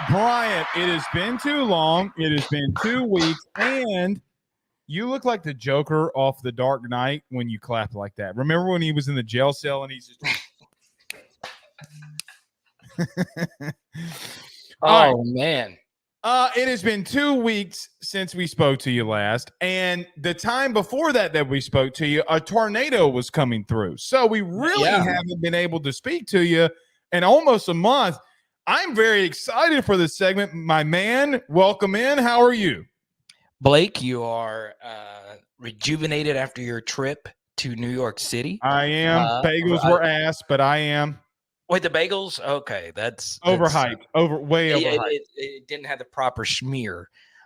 Bryant, it has been too long. It has been 2 weeks, and you look like the Joker off The Dark Knight when you clap like that. Remember when he was in the jail cell and he's just Oh, man. It has been 2 weeks since we spoke to you last, and the time before that we spoke to you, a tornado was coming through. So we really haven't been able to speak to you in almost a month. I'm very excited for this segment. My man, welcome in. How are you? Blake, you are rejuvenated after your trip to New York City. I am. Bagels were ass, but I am. Wait, the bagels? Okay, that's overhyped. Way overhyped. It didn't have the proper schmear.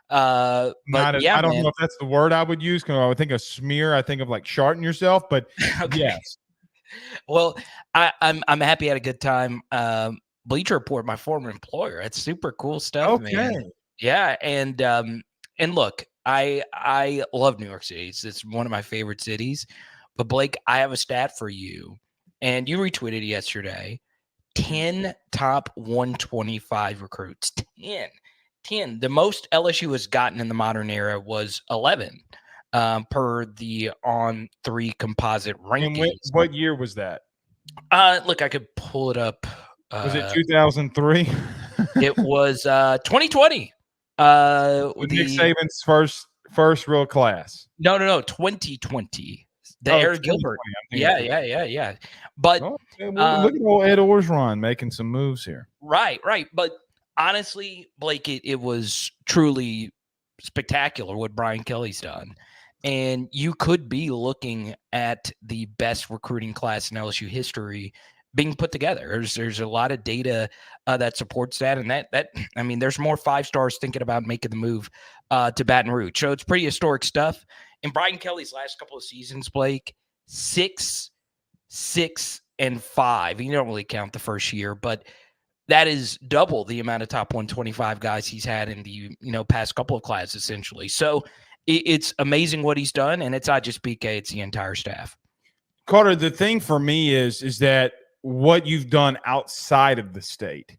I don't know if that's the word I would use because I would think of smear. I think of like sharting yourself, but yes. Well, I'm happy I had a good time. Bleacher Report, my former employer. That's super cool stuff, man. Yeah, and look, I love New York City. It's one of my favorite cities. But Blake, I have a stat for you, and you retweeted it yesterday. 10 top 125 recruits. 10. The most LSU has gotten in the modern era was 11 per the On3 composite rankings. And what year was that? Look, I could pull it up. Was it 2003? It was 2020. Nick Saban's first real class. No, 2020. The Eric Gilbert. Yeah. But look at old Ed Orgeron making some moves here. Right. But honestly, Blake, it was truly spectacular what Brian Kelly's done. And you could be looking at the best recruiting class in LSU history being put together. There's a lot of data that supports that. And that I mean, there's more 5-stars thinking about making the move to Baton Rouge. So it's pretty historic stuff. And Brian Kelly's last couple of seasons, Blake, 6, 6, and 5. You don't really count the first year, but that is double the amount of top 125 guys he's had in the past couple of classes, essentially. So it's amazing what he's done, and it's not just BK; it's the entire staff. Carter, the thing for me is that what you've done outside of the state,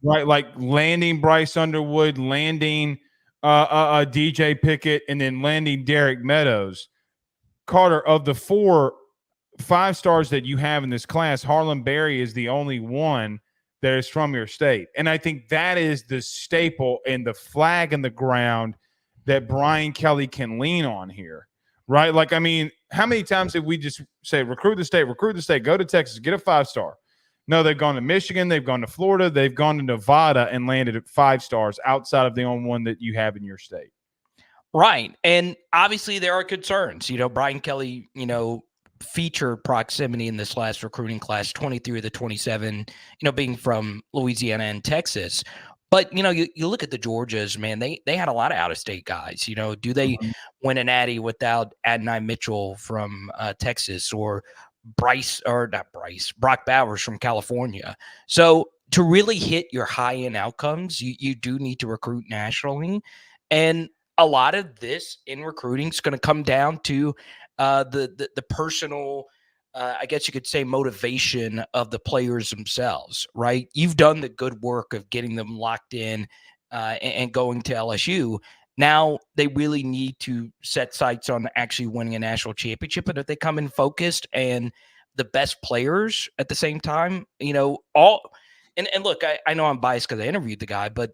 right? Like landing Bryce Underwood, landing DJ Pickett, and then landing Derek Meadows. Carter, of the 4 5-stars that you have in this class, Harlan Berry is the only one that is from your state. And I think that is the staple and the flag in the ground that Brian Kelly can lean on here, right? Like, I mean, how many times did we just say, recruit the state, go to Texas, get a 5-star? No, they've gone to Michigan, they've gone to Florida, they've gone to Nevada and landed at 5 stars outside of the only one that you have in your state. Right. And obviously there are concerns. Brian Kelly, featured proximity in this last recruiting class, 23 of the 27, being from Louisiana and Texas. But, you look at the Georgias, man, they had a lot of out-of-state guys. Do they win an Natty without Adonai Mitchell from Texas or Brock Bowers from California? So to really hit your high-end outcomes, you do need to recruit nationally. And a lot of this in recruiting is going to come down to the personal, I guess you could say, motivation of the players themselves, right? You've done the good work of getting them locked in and going to LSU. Now they really need to set sights on actually winning a national championship. And if they come in focused and the best players at the same time, and look, I know I'm biased because I interviewed the guy, but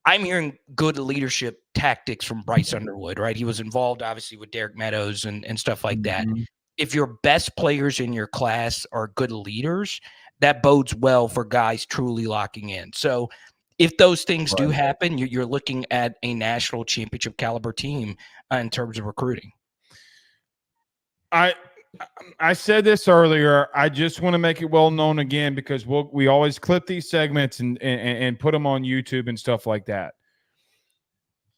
I'm hearing good leadership tactics from Bryce Underwood, right? He was involved, obviously, with Derek Meadows and stuff like that. If your best players in your class are good leaders, that bodes well for guys truly locking in. So if those things do happen, you're looking at a national championship caliber team in terms of recruiting. I said this earlier. I just want to make it well known again because we always clip these segments and put them on YouTube and stuff like that.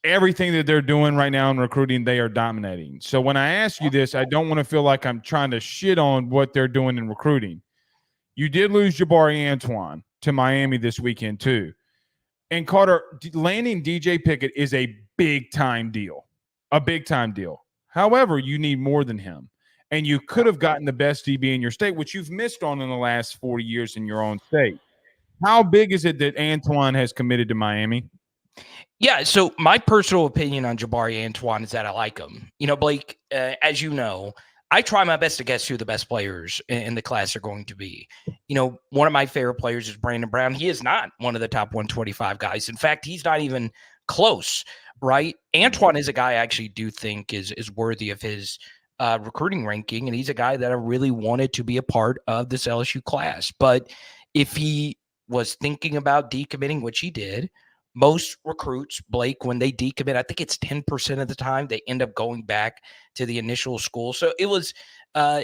Everything that they're doing right now in recruiting, they are dominating. So when I ask you this, I don't want to feel like I'm trying to shit on what they're doing in recruiting. You did lose Jabari Antoine to Miami this weekend too. And Carter, landing DJ Pickett is a big-time deal. A big-time deal. However, you need more than him. And you could have gotten the best DB in your state, which you've missed on in the last 40 years in your own state. How big is it that Antoine has committed to Miami? Yeah, so my personal opinion on Jabari Antoine is that I like him. Blake, as you know, I try my best to guess who the best players in the class are going to be. One of my favorite players is Brandon Brown. He is not one of the top 125 guys. In fact, he's not even close, right? Antoine is a guy I actually do think is worthy of his recruiting ranking, and he's a guy that I really wanted to be a part of this LSU class. But if he was thinking about decommitting, which he did, most recruits, Blake, when they decommit, I think it's 10% of the time they end up going back to the initial school. So it was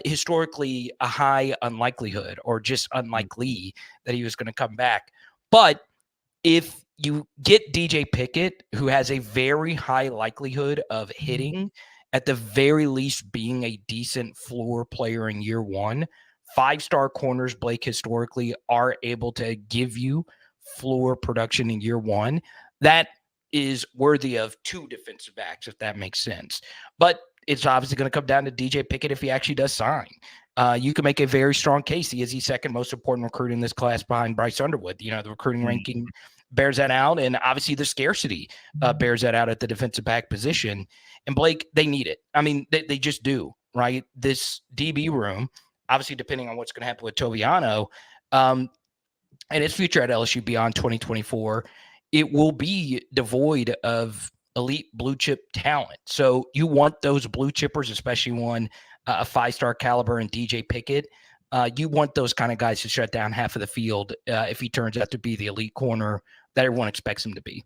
historically a high unlikelihood, or just unlikely, that he was going to come back. But if you get DJ Pickett, who has a very high likelihood of hitting, at the very least being a decent floor player in year one, 5-star corners, Blake, historically are able to give you floor production in year one. That is worthy of 2 defensive backs, if that makes sense. But it's obviously going to come down to DJ Pickett if he actually does sign. You can make a very strong case. He is the second most important recruit in this class behind Bryce Underwood. The recruiting ranking bears that out, and obviously the scarcity bears that out at the defensive back position. And Blake, they need it. I mean, they just do, right? This DB room, obviously depending on what's going to happen with Toviano, and his future at LSU beyond 2024, it will be devoid of elite blue chip talent. So you want those blue chippers, especially one a 5-star caliber in DJ Pickett. You want those kind of guys to shut down half of the field if he turns out to be the elite corner that everyone expects him to be.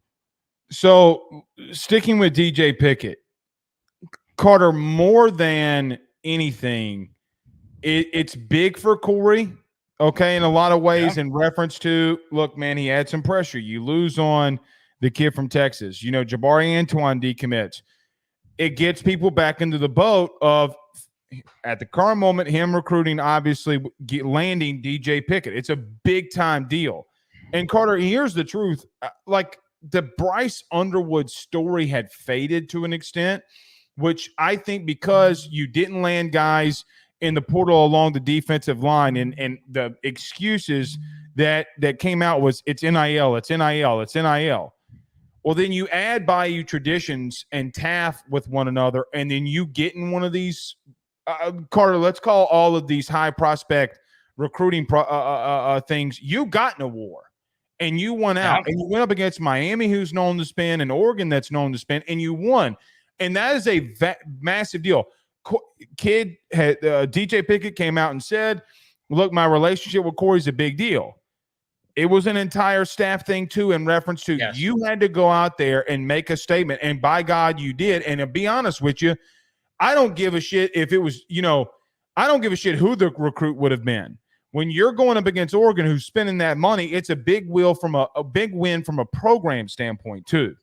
So sticking with DJ Pickett, Carter, more than anything, it's big for Corey. Okay, in a lot of ways, in reference to, look, man, he had some pressure. You lose on the kid from Texas. Jabari Antoine decommits. It gets people back into the boat of, at the current moment, him recruiting, obviously landing DJ Pickett. It's a big-time deal. And, Carter, here's the truth. Like, the Bryce Underwood story had faded to an extent, which I think because you didn't land guys in the portal along the defensive line, and the excuses that came out was it's NIL, it's NIL, it's NIL. Well, then you add Bayou Traditions and Taft with one another, and then you get in one of these, Carter, let's call all of these high prospect recruiting things. You got in a war, and you won out, and you went up against Miami, who's known to spin, and Oregon that's known to spin, and you won. And that is a massive deal. Kid had DJ Pickett came out and said, look, my relationship with Corey's a big deal. It was an entire staff thing too, in reference to you had to go out there and make a statement, and by God you did. And to be honest with you, I don't give a shit if it was, I don't give a shit who the recruit would have been. When you're going up against Oregon, who's spending that money, it's a big win from a big win from a program standpoint too.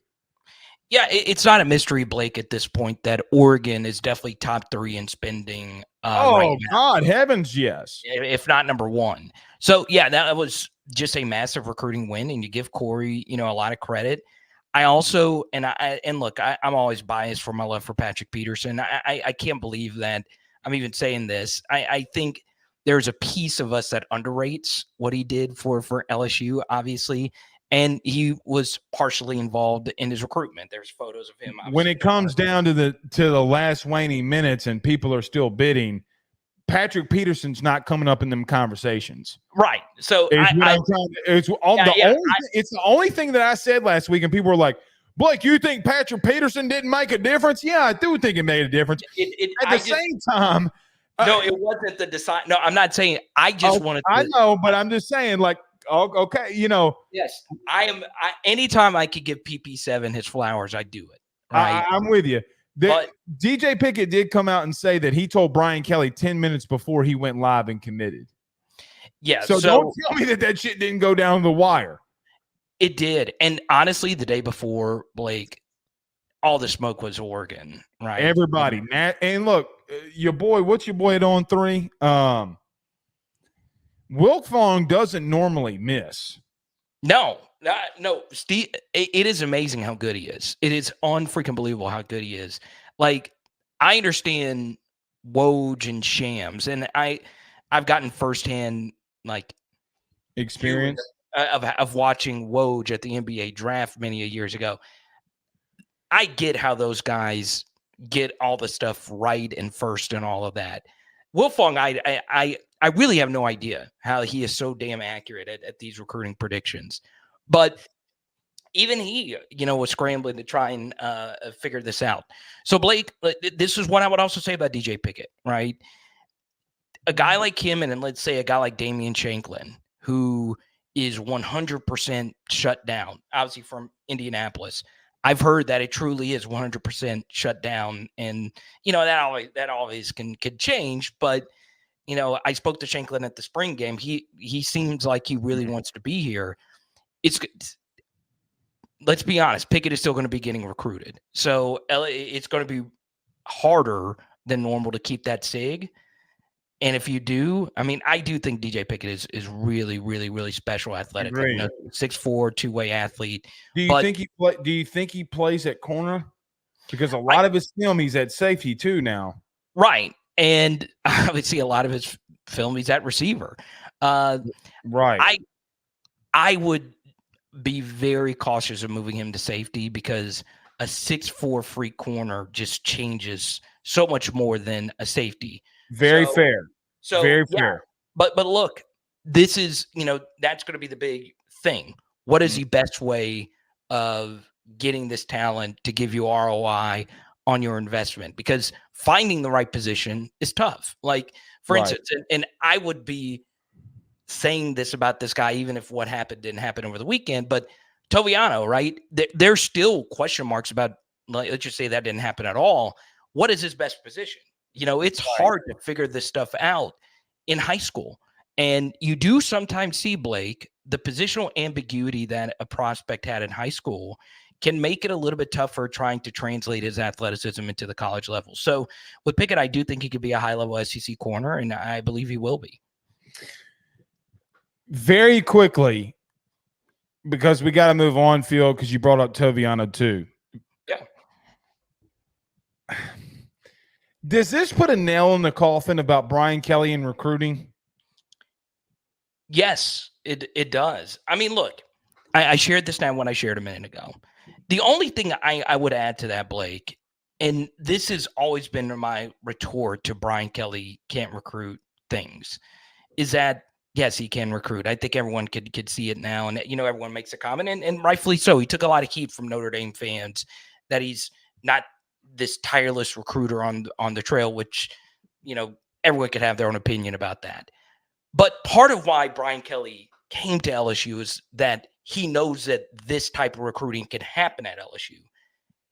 Yeah, it's not a mystery, Blake, at this point that Oregon is definitely top 3 in spending. Right God, heavens, yes. If not number 1. So, yeah, that was just a massive recruiting win, and you give Corey, a lot of credit. I also, and look, I'm always biased for my love for Patrick Peterson. I can't believe that I'm even saying this. I think there's a piece of us that underrates what he did for LSU, obviously. And he was partially involved in his recruitment. There's photos of him. When it comes down to the last waning minutes and people are still bidding, Patrick Peterson's not coming up in them conversations. Right. So it's the only thing that I said last week, and people were like, Blake, you think Patrick Peterson didn't make a difference? Yeah, I do think it made a difference. At the same time. No, it wasn't the decide. No, I'm not saying I just wanted to. I know, but I'm just saying, like, okay, Yes, I am. Anytime I could give PP7 his flowers, I do it. Right? I'm with you. But DJ Pickett did come out and say that he told Brian Kelly 10 minutes before he went live and committed. Yeah. So don't tell me that shit didn't go down the wire. It did. And honestly, the day before, Blake, all the smoke was Oregon, right? Everybody. And look, what's your boy at On 3? Wilfong doesn't normally miss. No, Steve. It is amazing how good he is. It is unfreaking believable how good he is. Like, I understand Woj and Shams, and I've gotten firsthand like experience. of watching Woj at the NBA draft many years ago. I get how those guys get all the stuff right and first and all of that. Wilfong, I really have no idea how he is so damn accurate at these recruiting predictions. But even he, was scrambling to try and figure this out. So, Blake, this is what I would also say about DJ Pickett, right? A guy like him, and then let's say a guy like Damian Shanklin, who is 100% shut down, obviously from Indianapolis. I've heard that it truly is 100% shut down, and that always can change. But I spoke to Shanklin at the spring game. He seems like he really wants to be here. Let's be honest, Pickett is still going to be getting recruited, so it's going to be harder than normal to keep that SIG. And if you do, I do think DJ Pickett is really, really, really special athletic. 6'4", two-way athlete. Do you think he plays at corner? Because a lot of his film, he's at safety too now. Right. And obviously a lot of his film, he's at receiver. Right. I would be very cautious of moving him to safety because a 6'4" free corner just changes so much more than a safety. Very fair. Very fair. But look, this is, that's going to be the big thing. What is the best way of getting this talent to give you ROI on your investment? Because finding the right position is tough. Like, for instance, and I would be saying this about this guy, even if what happened didn't happen over the weekend, but Toviano, right? There's still question marks about, let's just say that didn't happen at all. What is his best position? It's hard to figure this stuff out in high school. And you do sometimes see, Blake, the positional ambiguity that a prospect had in high school can make it a little bit tougher trying to translate his athleticism into the college level. So with Pickett, I do think he could be a high-level SEC corner, and I believe he will be. Very quickly, because we got to move on, Phil, because you brought up Toviano too. Yeah. Does this put a nail in the coffin about Brian Kelly and recruiting? Yes, it does. Look, I shared this now when I shared a minute ago. The only thing I would add to that, Blake, and this has always been my retort to Brian Kelly can't recruit things, is that, yes, he can recruit. I think everyone could see it now, and everyone makes a comment, and rightfully so. He took a lot of heat from Notre Dame fans that he's not this tireless recruiter on the trail, which, everyone could have their own opinion about that. But part of why Brian Kelly came to LSU is that he knows that this type of recruiting can happen at LSU.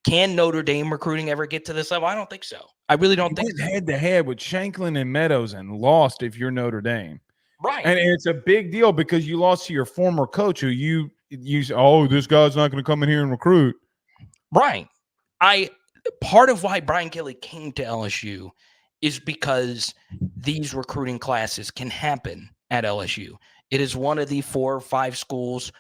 Can Notre Dame recruiting ever get to this level? I don't think so. I really don't think so. Head to head with Shanklin and Meadows and lost if you're Notre Dame. Right. And it's a big deal because you lost to your former coach who you this guy's not going to come in here and recruit. Right. Part of why Brian Kelly came to LSU is because these recruiting classes can happen at LSU. It is one of the 4 or 5 schools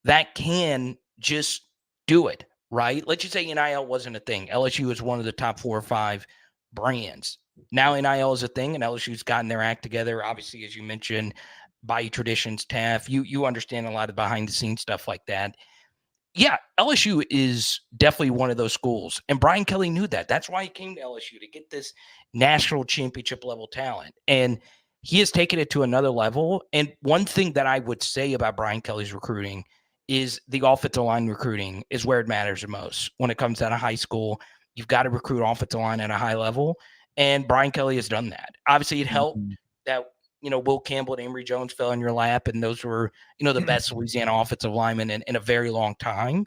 that can just do it, right? Let's just say NIL wasn't a thing. LSU is one of the top 4 or 5 brands. Now NIL is a thing, and LSU's gotten their act together. Obviously, as you mentioned, Bayou Traditions, TAF, you understand a lot of behind-the-scenes stuff like that. Yeah, LSU is definitely one of those schools, and Brian Kelly knew that. That's why he came to LSU, to get this national championship level talent, and he has taken it to another level. And one thing that I would say about Brian Kelly's recruiting is the offensive line recruiting is where it matters the most. When it comes out of high school, you've got to recruit offensive line at a high level, and Brian Kelly has done that. Obviously, it helped that Will Campbell and Emory Jones fell in your lap, and those were, the best Louisiana offensive linemen in a very long time.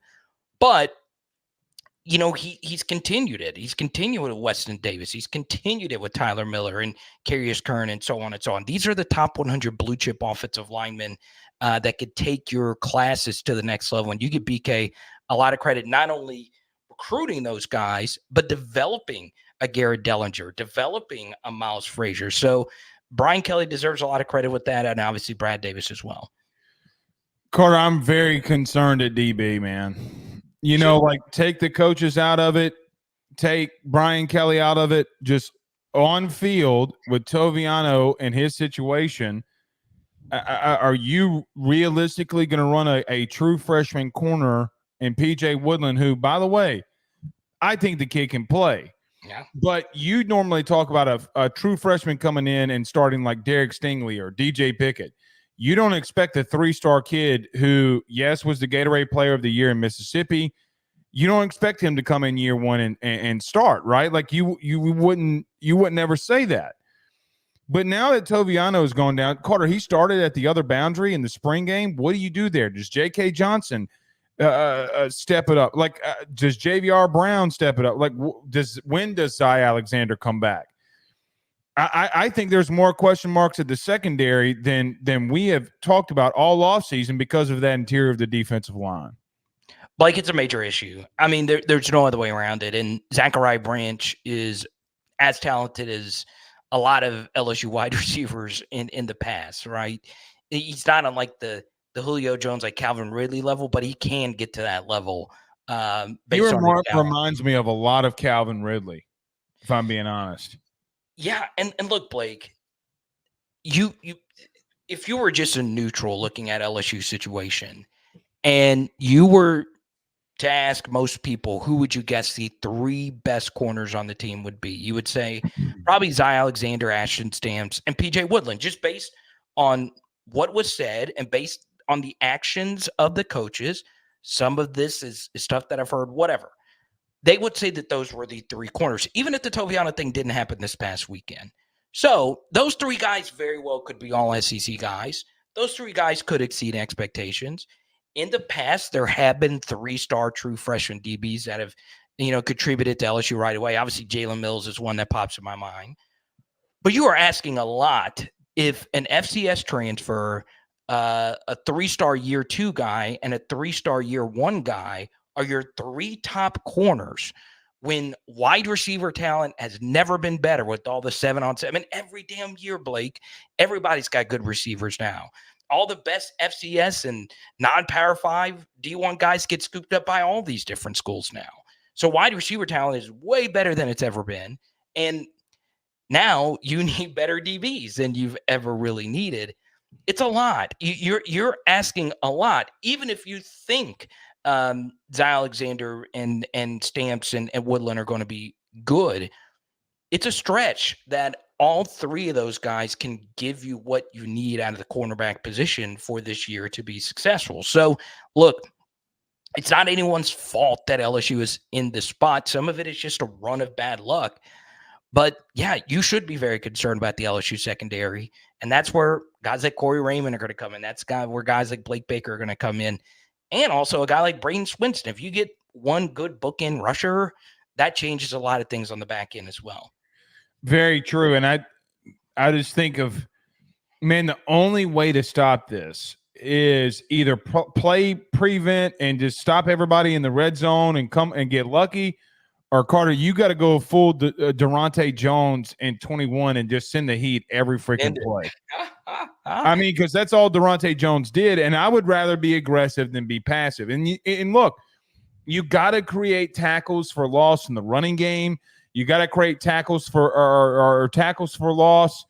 But, he's continued it. He's continued with Weston Davis. He's continued it with Tyler Miller and Carius Kern and so on and so on. These are the top 100 blue chip offensive linemen that could take your classes to the next level. And you give BK a lot of credit, not only recruiting those guys, but developing a Garrett Dellinger, developing a Miles Frazier. So Brian Kelly deserves a lot of credit with that, and obviously Brad Davis as well. Carter, I'm very concerned at DB, man. Take the coaches out of it, take Brian Kelly out of it, just on field with Toviano and his situation. are you realistically going to run a true freshman corner in PJ Woodland, who, by the way, I think the kid can play. Yeah. But you normally talk about a true freshman coming in and starting like Derek Stingley or DJ Pickett. You don't expect a 3-star kid who, yes, was the Gatorade Player of the Year in Mississippi. You don't expect him to come in year one and start, right? Like you wouldn't ever say that. But now that Toviano has gone down, Carter, he started at the other boundary in the spring game. What do you do there? Does J.K. Johnson step it up? Like, does J.V.R. Brown step it up? Like, when does Zy Alexander come back? I think there's more question marks at the secondary than we have talked about all offseason because of that interior of the defensive line. Like, it's a major issue. I mean, there's no other way around it. And Zachariah Branch is as talented as a lot of LSU wide receivers in the past, right? He's not on like the Julio Jones, like Calvin Ridley level, but he can get to that level. Your remark reminds me of a lot of Calvin Ridley, if I'm being honest. Yeah, and look, Blake, you if you were just a neutral looking at LSU situation, and you were to ask most people who would you guess the 3 best corners on the team would be, you would say probably Zy Alexander, Ashton Stamps, and PJ Woodland, just based on what was said and based on the actions of the coaches. Some of this is stuff that I've heard, whatever. They would say that those were the 3 corners, even if the Toviano thing didn't happen this past weekend. So those 3 guys very well could be all SEC guys. Those 3 guys could exceed expectations. In the past, there have been 3-star true freshman DBs that have, contributed to LSU right away. Obviously, Jalen Mills is one that pops in my mind. But you are asking a lot if an FCS transfer, a 3-star year 2 guy, and a 3-star year 1 guy are your 3 top corners when wide receiver talent has never been better with all the 7-on-7. Every damn year, Blake, everybody's got good receivers now. All the best FCS and non-Power 5 D1 guys get scooped up by all these different schools now. So wide receiver talent is way better than it's ever been. And now you need better DBs than you've ever really needed. It's a lot. You're asking a lot, even if you think Zy Alexander and Stamps and Woodland are going to be good. It's a stretch that all 3 of those guys can give you what you need out of the cornerback position for this year to be successful. So, look, it's not anyone's fault that LSU is in this spot. Some of it is just a run of bad luck. But, yeah, you should be very concerned about the LSU secondary. And that's where guys like Corey Raymond are going to come in. That's where guys like Blake Baker are going to come in. And also a guy like Braden Swinston. If you get one good bookend rusher, that changes a lot of things on the back end as well. Very true. And I just think of, man, the only way to stop this is either play prevent and just stop everybody in the red zone and come and get lucky, or Carter, you got to go full Durante Jones in 21 and just send the heat every freaking play. I mean, because that's all Durante Jones did, and I would rather be aggressive than be passive. And look, you got to create tackles for loss in the running game. You got to create tackles for or tackles for loss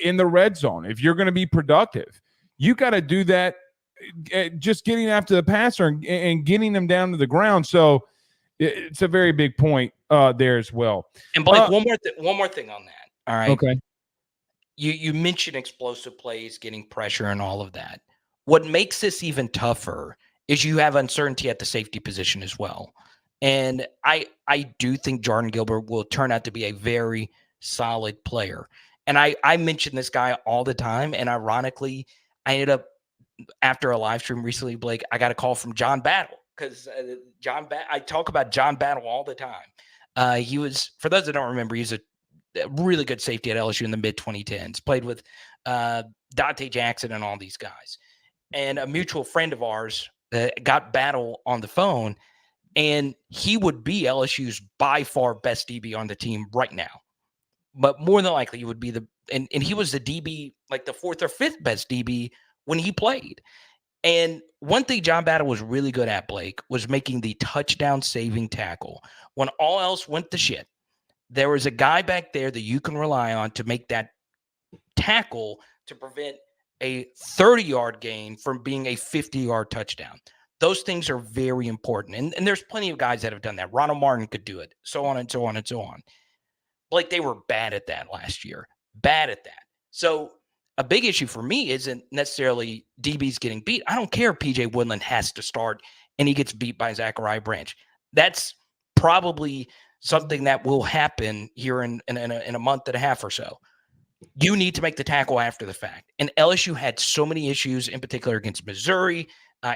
in the red zone. If you're going to be productive, you got to do that. Just getting after the passer and getting them down to the ground. So it's a very big point there as well. And Blake, one more thing on that. All right. Okay. You mentioned explosive plays, getting pressure, and all of that. What makes this even tougher is you have uncertainty at the safety position as well. And I do think Jordan Gilbert will turn out to be a very solid player. And I mention this guy all the time. And ironically, I ended up, after a live stream recently, Blake, I got a call from John Battle because I talk about John Battle all the time. He was, for those that don't remember, he's a really good safety at LSU in the mid-2010s, played with Dante Jackson and all these guys. And a mutual friend of ours got Battle on the phone, and he would be LSU's by far best DB on the team right now. But more than likely, he would be and he was the DB, like the 4th or 5th best DB when he played. And one thing John Battle was really good at, Blake, was making the touchdown saving tackle. When all else went to shit, there was a guy back there that you can rely on to make that tackle to prevent a 30-yard gain from being a 50-yard touchdown. Those things are very important. And there's plenty of guys that have done that. Ronald Martin could do it, so on and so on and so on. Blake, they were bad at that last year. Bad at that. So a big issue for me isn't necessarily DBs getting beat. I don't care if PJ Woodland has to start and he gets beat by Zachariah Branch. That's probably something that will happen here in a month and a half or so. You need to make the tackle after the fact. And LSU had so many issues, in particular against Missouri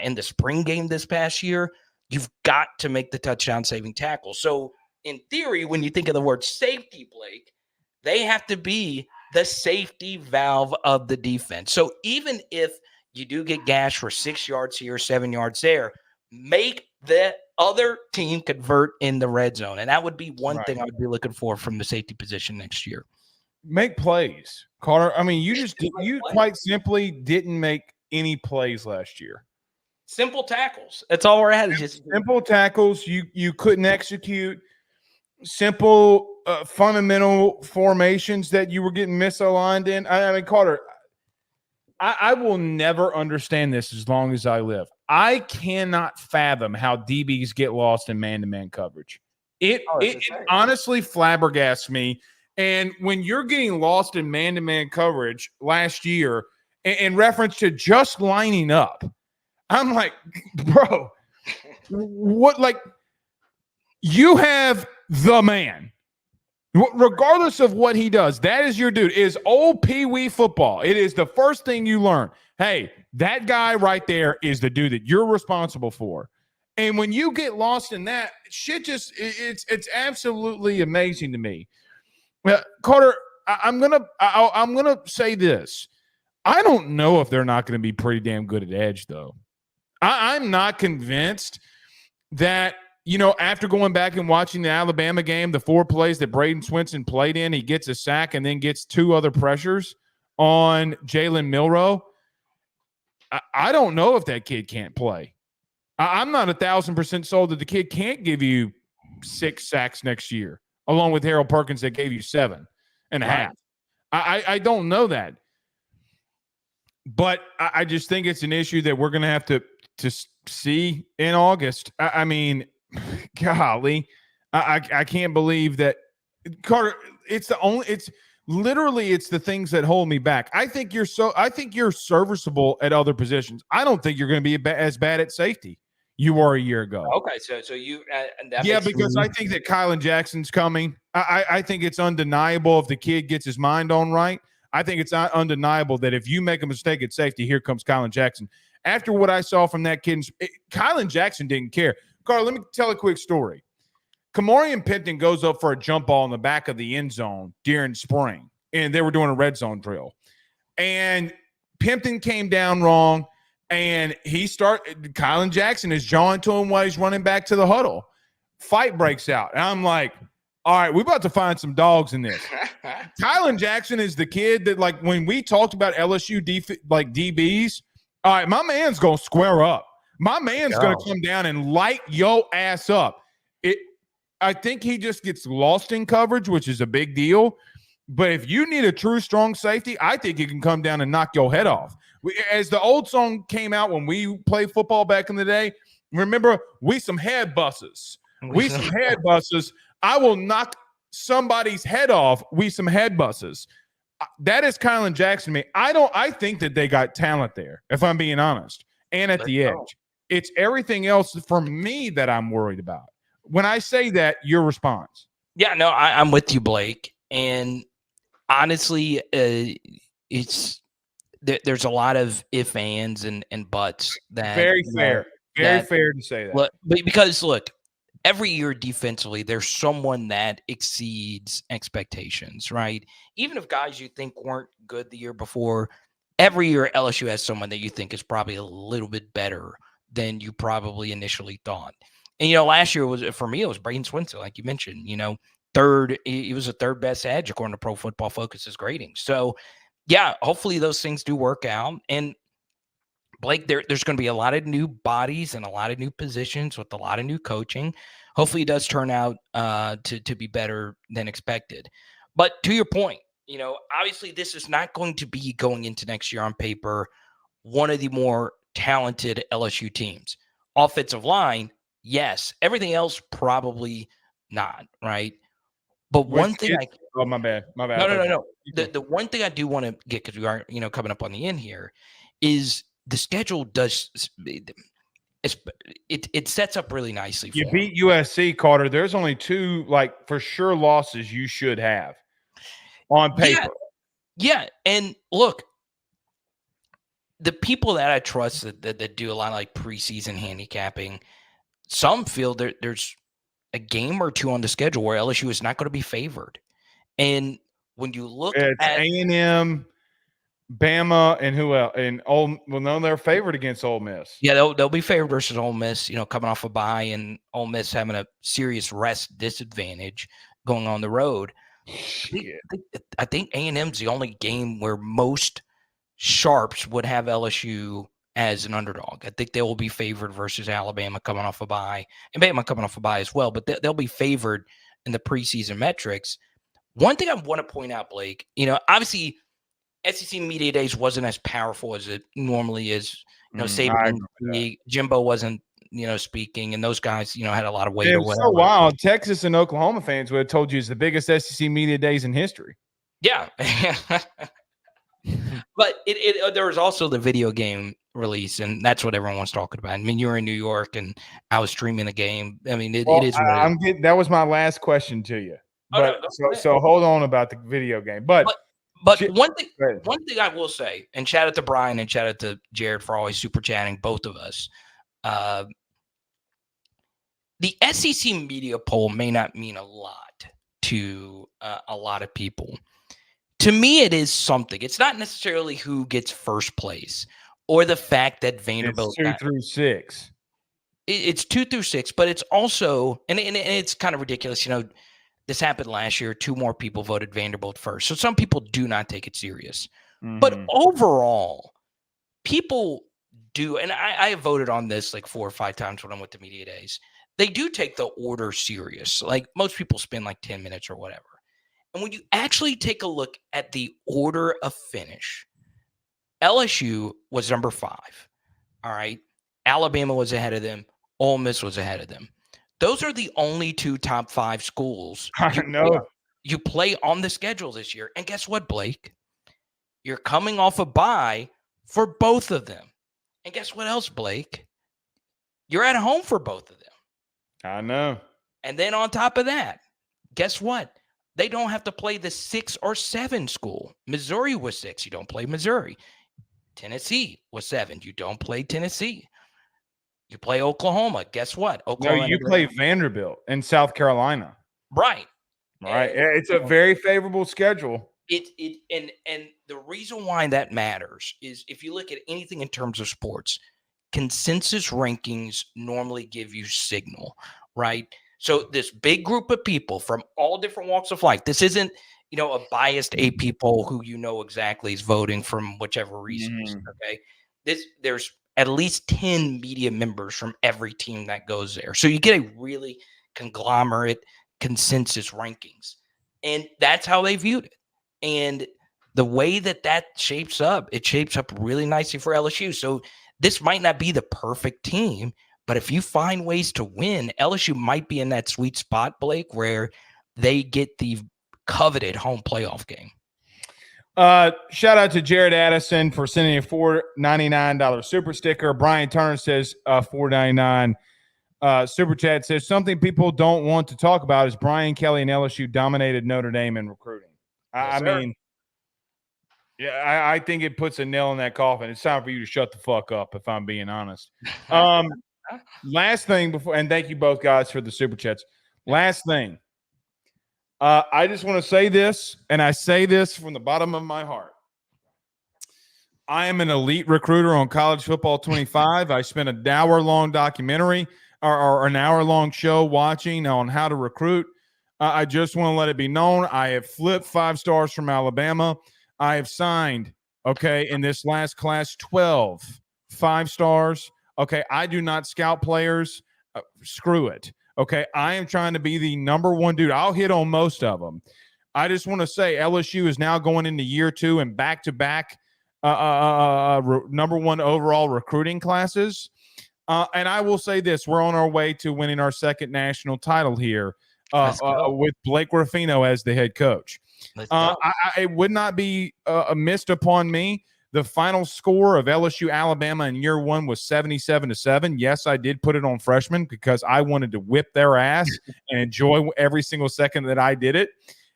in the spring game this past year. You've got to make the touchdown-saving tackle. So, in theory, when you think of the word safety, Blake, they have to be the safety valve of the defense. So, even if you do get gashed for 6 yards here, 7 yards there, make the other team convert in the red zone. And that would be one thing I would be looking for from the safety position next year. Make plays, Carter. I mean, you quite simply didn't make any plays last year. Simple tackles. That's all we're at. Just simple tackles. You couldn't execute simple fundamental formations that you were getting misaligned in. I mean, Carter, I will never understand this as long as I live. I cannot fathom how DBs get lost in man-to-man coverage. It honestly flabbergasts me. And when you're getting lost in man-to-man coverage last year in reference to just lining up, I'm like, bro, what? Like, you have the man. Regardless of what he does, that is your dude. It is old Pee-wee football. It is the first thing you learn. Hey, that guy right there is the dude that you're responsible for. And when you get lost in that, shit it's absolutely amazing to me. Carter, I'm gonna say this. I don't know if they're not going to be pretty damn good at edge, though. I'm not convinced that, after going back and watching the Alabama game, the 4 plays that Braden Swinson played in, he gets a sack and then gets 2 other pressures on Jalen Milroe. I don't know if that kid can't play. I'm not 1,000% sold that the kid can't give you 6 sacks next year, along with Harold Perkins that gave you 7.5. I don't know that. But I just think it's an issue that we're going to have to see in August. I mean, golly, I can't believe that, Carter. It's the things that hold me back. I think you're serviceable at other positions. I don't think you're going to be as bad at safety you were a year ago. Okay, so you because I think that Kylan Jackson's coming. I think it's undeniable if the kid gets his mind on right. I think it's not undeniable that if you make a mistake at safety, here comes Kylan Jackson. After what I saw from that kid, Kylan Jackson didn't care. Carl, let me tell a quick story. Kamarian Pimpton goes up for a jump ball in the back of the end zone during spring, and they were doing a red zone drill. And Pimpton came down wrong, and Kylan Jackson is jawing to him while he's running back to the huddle. Fight breaks out, and I'm like, all right, we're about to find some dogs in this. Kylan Jackson is the kid that, like, when we talked about LSU DBs, all right, my man's going to square up. My man's going to come down and light your ass up. I think he just gets lost in coverage, which is a big deal. But if you need a true strong safety, I think he can come down and knock your head off. As the old song came out when we played football back in the day, remember, we some head buses. We some head buses. I will knock somebody's head off. We some head buses. That is Kylan Jackson to me. I think that they got talent there, if I'm being honest. And at the edge. It's everything else for me that I'm worried about. When I say that, your response. Yeah, no, I'm with you, Blake. And honestly, there's a lot of ifs, ands, and buts. That very fair. Very fair to say that. Because, look, every year defensively, there's someone that exceeds expectations, right? Even if guys you think weren't good the year before, every year LSU has someone that you think is probably a little bit better than you probably initially thought. And, last year for me, it was Braden Swinson, like you mentioned, third, he was the third best edge according to Pro Football Focus's grading. So, yeah, hopefully those things do work out. And Blake, there's going to be a lot of new bodies and a lot of new positions with a lot of new coaching. Hopefully it does turn out to be better than expected. But to your point, obviously this is not going to be going into next year on paper one of the more talented LSU teams. Offensive line, yes. Everything else, probably not, right? But one thing my bad. No. The one thing I do want to get, because we are, coming up on the end here, is the schedule does it sets up really nicely. You beat USC, Carter. There's only 2 for sure losses you should have on paper. Yeah. And look, the people that I trust that do a lot of like preseason handicapping, some feel there's a game or 2 on the schedule where LSU is not going to be favored. And when you look at A&M, Bama, and who else? And they're favored against Ole Miss. Yeah, they'll be favored versus Ole Miss, coming off a bye, and Ole Miss having a serious rest disadvantage going on the road. I think A&M's the only game where most sharps would have LSU as an underdog. I think they will be favored versus Alabama coming off a bye, and Bama coming off a bye as well, but they'll be favored in the preseason metrics. One thing I want to point out, Blake, obviously SEC Media Days wasn't as powerful as it normally is. Saban, Jimbo wasn't, speaking, and those guys, had a lot of weight. It was so wild. Texas and Oklahoma fans would have told you it's the biggest SEC Media Days in history. Yeah. But there was also the video game release, and that's what everyone was talking about. I mean, you were in New York, and I was streaming the game. I mean, it is. That was my last question to you. But so hold on about the video game. But one thing I will say, and shout out to Brian and shout out to Jared for always super chatting, both of us. The SEC media poll may not mean a lot to a lot of people. To me, it is something. It's not necessarily who gets first place or the fact that Vanderbilt. It's 2 through 6. It's 2 through 6, but it's also, and it's kind of ridiculous. This happened last year. 2 more people voted Vanderbilt first. So some people do not take it serious. Mm-hmm. But overall, people do, and I have voted on this like 4 or 5 times when I'm with the media days. They do take the order serious. Like most people spend like 10 minutes or whatever. And when you actually take a look at the order of finish, LSU was number 5. All right. Alabama was ahead of them. Ole Miss was ahead of them. Those are the only 2 top 5 schools you play on the schedule this year. And guess what, Blake? You're coming off a bye for both of them. And guess what else, Blake? You're at home for both of them. I know. And then on top of that, guess what? They don't have to play the 6 or 7 school. Missouri was 6. You don't play Missouri. Tennessee was 7. You don't play Tennessee. You play Oklahoma. Guess what? Oklahoma. No, you play Vanderbilt in South Carolina. Right. Right. It's a very favorable schedule. And the reason why that matters is if you look at anything in terms of sports, consensus rankings normally give you signal, right? So this big group of people from all different walks of life, this isn't, a biased 8 people who exactly is voting from whichever reasons, okay? There's at least 10 media members from every team that goes there. So you get a really conglomerate consensus rankings. And that's how they viewed it. And the way that shapes up, it shapes up really nicely for LSU. So this might not be the perfect team, but if you find ways to win, LSU might be in that sweet spot, Blake, where they get the coveted home playoff game. Shout out to Jared Addison for sending a $4.99 super sticker. Brian Turner says $4.99 super chat says something people don't want to talk about is Brian Kelly and LSU dominated Notre Dame in recruiting. Yes, I mean, yeah, I think it puts a nail in that coffin. It's time for you to shut the fuck up, if I'm being honest. Last thing before, and thank you both guys for the super chats. Last thing. I just want to say this, and I say this from the bottom of my heart. I am an elite recruiter on College Football 25. I spent an hour-long documentary or an hour-long show watching on how to recruit. I just want to let it be known I have flipped 5 stars from Alabama. I have signed, in this last class, 12 5 stars. Okay, I do not scout players. Screw it. Okay, I am trying to be the number one dude. I'll hit on most of them. I just want to say LSU is now going into year 2 and back-to-back number 1 overall recruiting classes. And I will say this, we're on our way to winning our second national title here with Blake Ruffino as the head coach. It would not be missed upon me. The final score of LSU Alabama in year 1 was 77-7. Yes, I did put it on freshmen because I wanted to whip their ass and enjoy every single second that I did it.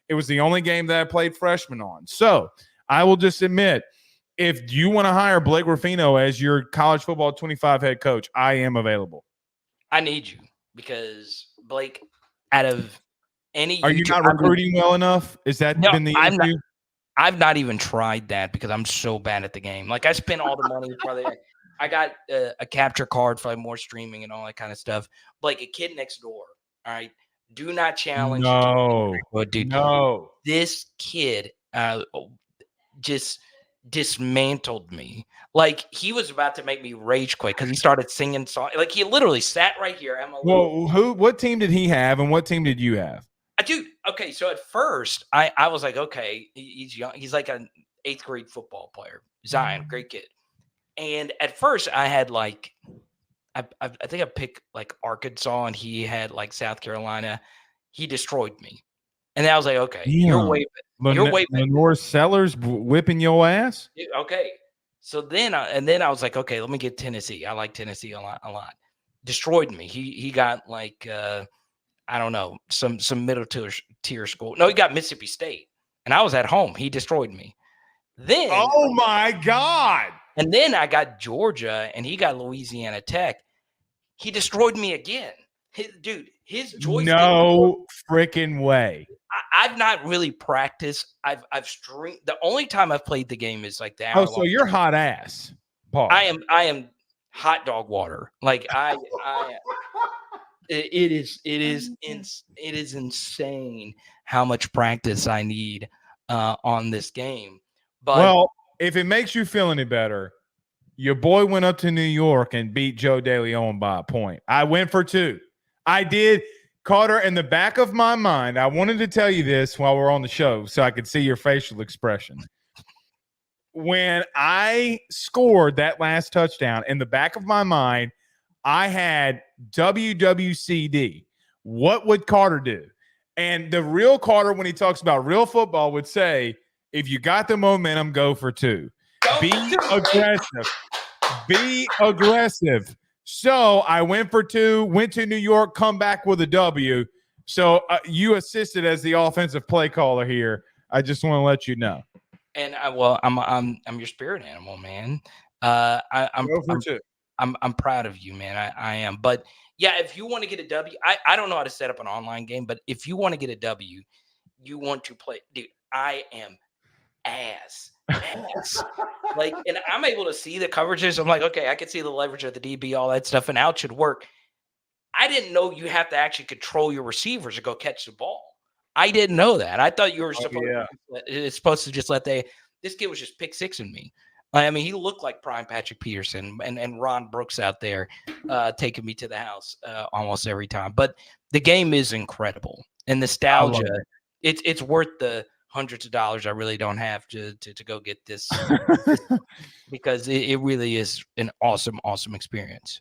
It was the only game that I played freshmen on. So I will just admit, if you want to hire Blake Ruffino as your college football 25 head coach, I am available. I need you because Blake, out of any, are you not recruiting well enough? Is that been the issue? I've not even tried that because I'm so bad at the game. Like I spent all the money. Probably, I got a capture card for more streaming and all that kind of stuff. Like a kid next door. All right, do not challenge. No, dude. No, this kid just dismantled me. Like he was about to make me rage quit because he started singing songs. Like he literally sat right here. What team did he have, and what team did you have? Dude, okay, so at first I was like, okay, he's young. He's like an 8th grade football player. Zion, great kid. And at first I had like, I think I picked like Arkansas and he had like South Carolina. He destroyed me. And then I was like, okay, you're way Lenore Sellers whipping your ass? Okay. So then I was like, okay, let me get Tennessee. I like Tennessee a lot. Destroyed me. He got like I don't know, some middle tier school. No, he got Mississippi State. And I was at home. He destroyed me. Then oh my God. And then I got Georgia and he got Louisiana Tech. He destroyed me again. His joystick. No freaking way. I've not really practiced. I've streamed. The only time I've played the game is like the hour. Oh, so you're hot ass. Paul. I am hot dog water. Like it is insane how much practice I need on this game. But well, if it makes you feel any better, your boy went up to New York and beat Joe DeLeon by a point. I went for 2. I did. Carter, in the back of my mind, I wanted to tell you this while we're on the show so I could see your facial expression. When I scored that last touchdown, in the back of my mind, I had WWCD. What would Carter do? And the real Carter, when he talks about real football, would say, if you got the momentum, go for 2. Be aggressive. Be aggressive. So I went for 2, went to New York, come back with a W. So you assisted as the offensive play caller here. I just want to let you know. And I'm your spirit animal, man. I'm proud of you, man. I am. But yeah, if you want to get a W, I don't know how to set up an online game, but if you want to get a W, you want to play, dude. I am ass. Like, and I'm able to see the coverages. I'm like, okay, I can see the leverage of the DB, all that stuff, and out should work. I didn't know you have to actually control your receivers to go catch the ball. I didn't know that. I thought you were supposed to just let this kid was just pick sixing me. I mean, he looked like prime Patrick Peterson and Ron Brooks out there taking me to the house almost every time. But the game is incredible. And nostalgia, it's worth the hundreds of dollars I really don't have to go get this because it really is an awesome experience.